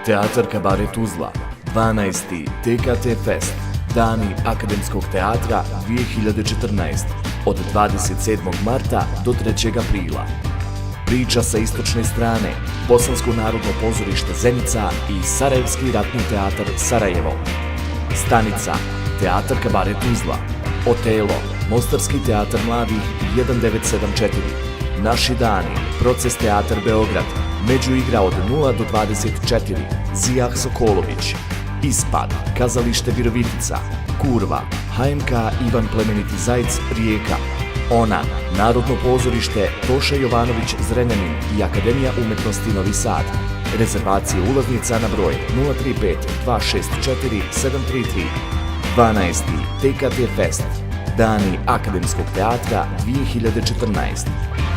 Teatar Kabaret Tuzla, 12. TKT Fest, Dani akademskog teatra 2014, od 27. marta do 3. aprila. Priča sa istočne strane, Bosansko narodno pozorište Zenica i Sarajevski ratni teatar Sarajevo. Stanica, Teatar Kabaret Tuzla. Otelo, Mostarski teatar mladih 1974. Naši dani, Proces teatar Beograd. Međuigra od 0 do 24, Zijah Sokolović. Ispad, Kazalište Virovitica. Kurva, HNK Ivan Plemeniti Zajc, Rijeka. Ona, Narodno pozorište Toša Jovanović Zrenjanin i Akademija umetnosti Novi Sad. Rezervacije ulaznica na broj 035 264 733. 12. TKT Fest, Dani akademskog teatra 2014.